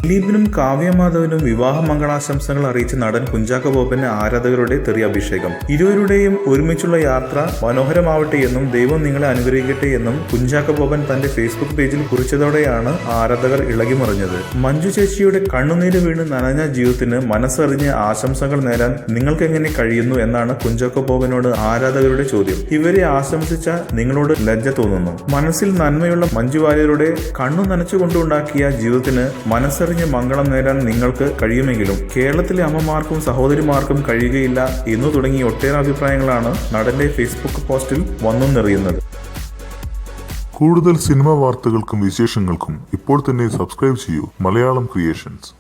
ദിലീപിനും കാവ്യമാധവനും വിവാഹ മംഗളാശംസകൾ അറിയിച്ച നടൻ കുഞ്ചാക്കോ ബോബന് ആരാധകരുടെ തെറി അഭിഷേകം. ഇരുവരുടെയും ഒരുമിച്ചുള്ള യാത്ര മനോഹരമാവട്ടെ എന്നും ദൈവം നിങ്ങളെ അനുഗ്രഹിക്കട്ടെ എന്നും കുഞ്ചാക്കോ ബോബൻ തന്റെ ഫേസ്ബുക്ക് പേജിൽ കുറിച്ചതോടെയാണ് ആരാധകർ ഇളകിമറിഞ്ഞത്. മഞ്ജു ചേച്ചിയുടെ കണ്ണുനീര് വീണ് നനഞ്ഞ ജീവിതത്തിന് മനസ്സറിഞ്ഞ് ആശംസകൾ നേരാൻ നിങ്ങൾക്ക് എങ്ങനെ കഴിയുന്നു എന്നാണ് കുഞ്ചാക്കോ ബോബനോട് ആരാധകരുടെ ചോദ്യം. ഇവരെ ആശംസിച്ച നിങ്ങളോട് ലജ്ജ തോന്നുന്നു. മനസ്സിൽ നന്മയുള്ള മഞ്ജു വാര്യരുടെ കണ്ണു നനച്ചുകൊണ്ടുണ്ടാക്കിയ ജീവിതത്തിന് മനസ്സറിഞ്ഞ് മംഗളം നേരാൻ നിങ്ങൾക്ക് കഴിയുമെങ്കിലും കേരളത്തിലെ അമ്മമാർക്കും സഹോദരിമാർക്കും കഴിയുകയില്ല എന്നു തുടങ്ങിയ ഒട്ടേറെ അഭിപ്രായങ്ങളാണ് നടന്റെ ഫേസ്ബുക്ക് പോസ്റ്റിൽ വന്നു നിറയുന്നത്. കൂടുതൽ സിനിമാ വാർത്തകൾക്കും വിശേഷങ്ങൾക്കും ഇപ്പോൾ തന്നെ സബ്സ്ക്രൈബ് ചെയ്യൂ മലയാളം ക്രിയേഷൻസ്.